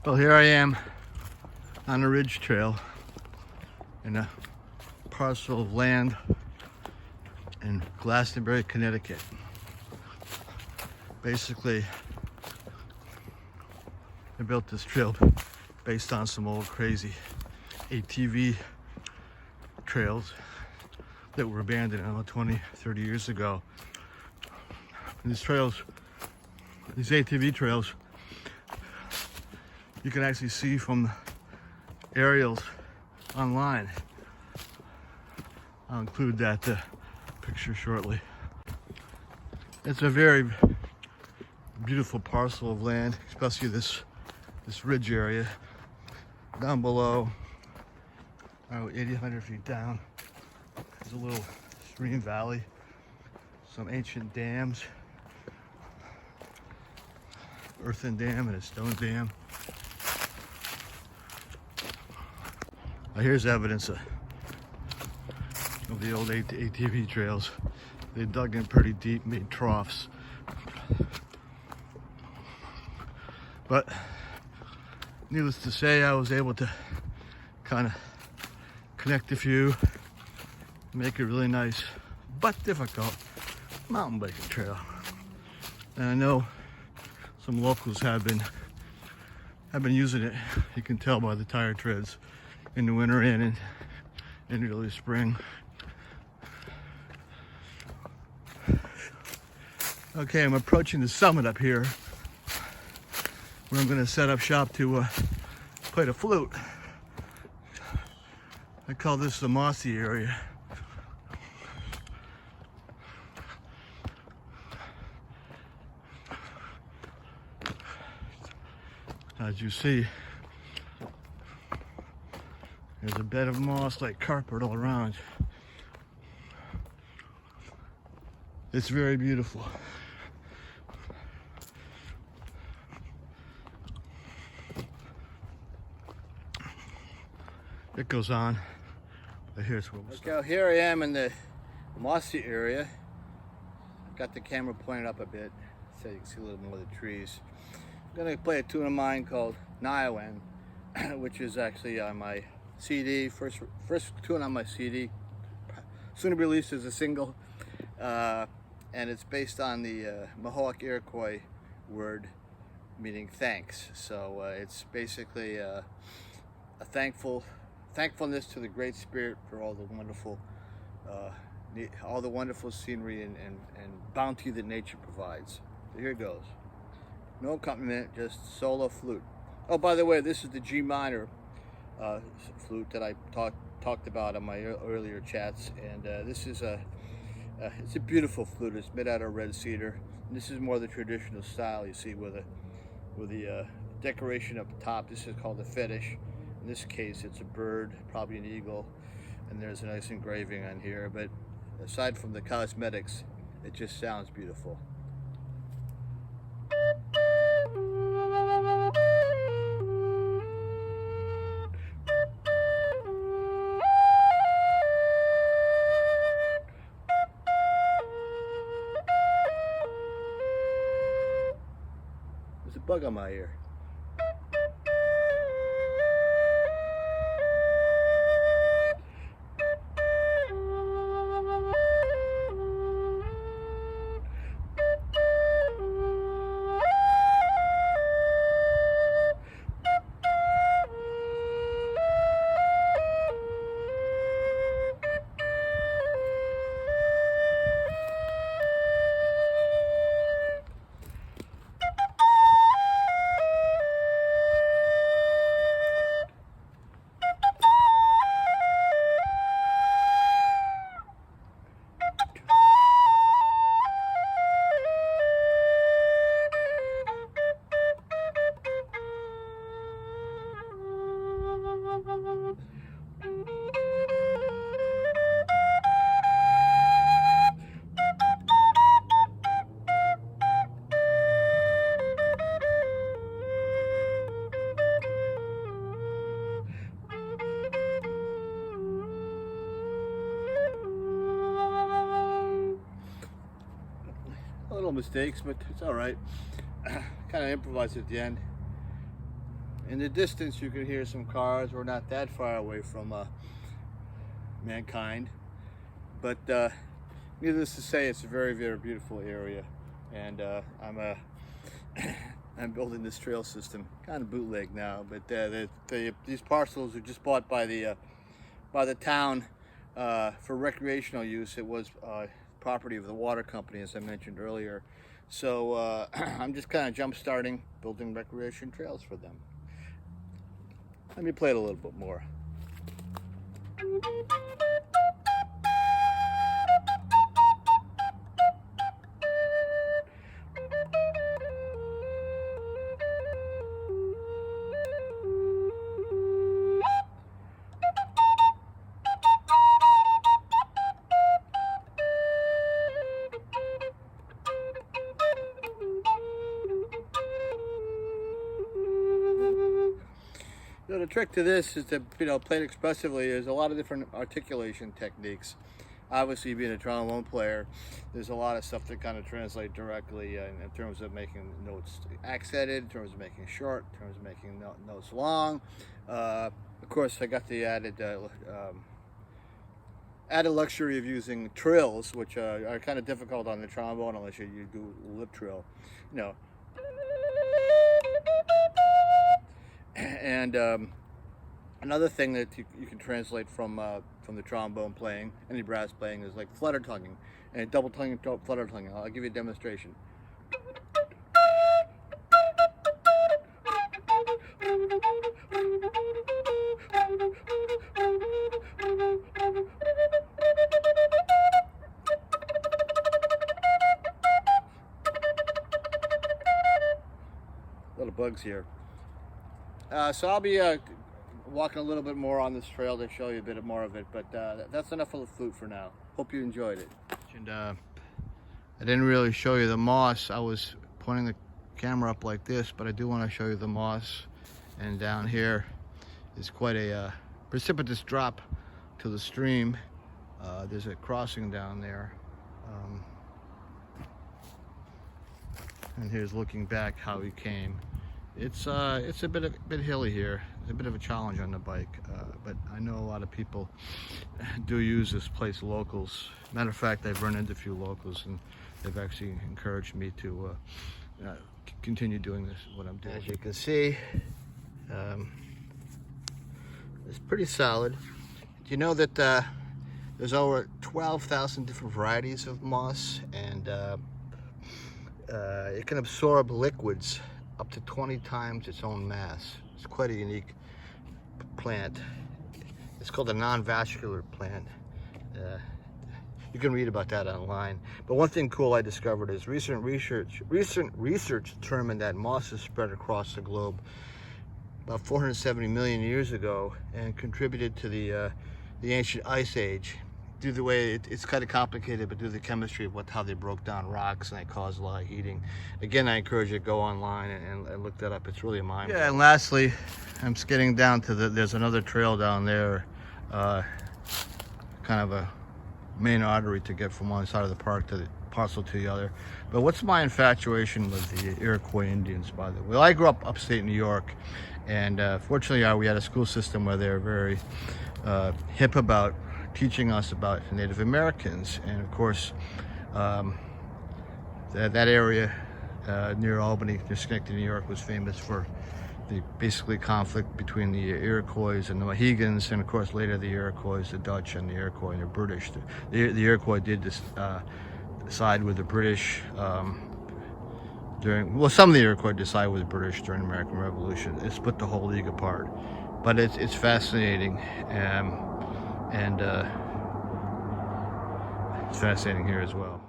Well, here I am on a ridge trail in a parcel of land in Glastonbury, Connecticut. Basically, I built this trail based on some old crazy ATV trails that were abandoned, I don't know, 20, 30 years ago. And these ATV trails, you can actually see from the aerials online. I'll include that picture shortly. It's a very beautiful parcel of land, especially this ridge area. Down below, 800 feet down, there's a little stream valley, some ancient dams, earthen dam and a stone dam. Now here's evidence of the old ATV trails. They dug in pretty deep, made troughs. But needless to say, I was able to kind of connect a few, make a really nice but difficult mountain biking trail. And I know some locals have been using it. You can tell by the tire treads in the winter and in early spring. Okay, I'm approaching the summit up here, where I'm going to set up shop to play the flute. I call this the mossy area. As you see, there's a bed of moss like carpet all around. It's very beautiful. It goes on, but here's where we'll start. Okay, here I am in the mossy area. I've got the camera pointed up a bit so you can see a little more of the trees. I'm gonna play a tune of mine called Niowan, which is actually on my CD, first tune on my CD, soon to be released as a single, and it's based on the Mohawk Iroquois word meaning thanks. So it's basically a thankfulness to the Great Spirit for all the wonderful scenery and bounty that nature provides. So here it goes. No accompaniment, just solo flute. Oh, by the way, this is the G minor flute that I talked about on my earlier chats, and this is it's a beautiful flute. It's made out of red cedar. And this is more the traditional style you see with the decoration up top. This is called a fetish. In this case, it's a bird, probably an eagle, and there's a nice engraving on here. But aside from the cosmetics, it just sounds beautiful. There's a bug on my ear. Little mistakes, but it's all right. Kind of improvised at the end, In the distance, you can hear some cars. We're not that far away from mankind, but needless to say, it's a very, very beautiful area, and I'm building this trail system, kind of bootleg now, but these parcels are just bought by the town for recreational use. It was property of the water company, as I mentioned earlier. So I'm just kind of jump-starting building recreation trails for them. Let me play it a little bit more. So the trick to this is to, play it expressively. There's a lot of different articulation techniques. Obviously, being a trombone player, there's a lot of stuff that kind of translate directly in terms of making notes accented, in terms of making short, in terms of making notes long. Of course, I got the added luxury of using trills, which are kind of difficult on the trombone unless you do lip trill, And another thing that you can translate from the trombone playing, any brass playing, is like flutter tonguing and double tonguing, flutter tonguing. I'll give you a demonstration. A lot of bugs here. So I'll be walking a little bit more on this trail to show you a bit more of it, but that's enough of the flute for now. Hope you enjoyed it. And I didn't really show you the moss. I was pointing the camera up like this, but I do want to show you the moss. And down here is quite a precipitous drop to the stream. There's a crossing down there. And here's looking back how we came. It's a bit hilly here. It's a bit of a challenge on the bike, but I know a lot of people do use this place, locals. Matter of fact, I've run into a few locals, and they've actually encouraged me to continue doing this, what I'm doing. As you can see, it's pretty solid. Do you know that there's over 12,000 different varieties of moss, and it can absorb liquids up to 20 times its own mass. It's quite a unique plant. It's called a non-vascular plant. You can read about that online. But one thing cool I discovered is recent research determined that mosses spread across the globe about 470 million years ago and contributed to the ancient ice age. Due to the way it's kind of complicated, but due to the chemistry of how they broke down rocks, and they caused a lot of heating. Again, I encourage you to go online and look that up. It's really mind-blowing. Yeah, and lastly, I'm getting down to there's another trail down there, kind of a main artery to get from one side of the park to the parcel to the other. But what's my infatuation with the Iroquois Indians, by the way? Well, I grew up upstate New York, and fortunately we had a school system where they were very hip about teaching us about the Native Americans. And of course, that area near Albany, near Schenectady, New York, was famous for the basically conflict between the Iroquois and the Mohegans, and of course later the Iroquois, the Dutch, and the Iroquois and the British. The Iroquois did side with the British some of the Iroquois decided with the British during the American Revolution. It split the whole league apart. But it's fascinating. And it's fascinating here as well.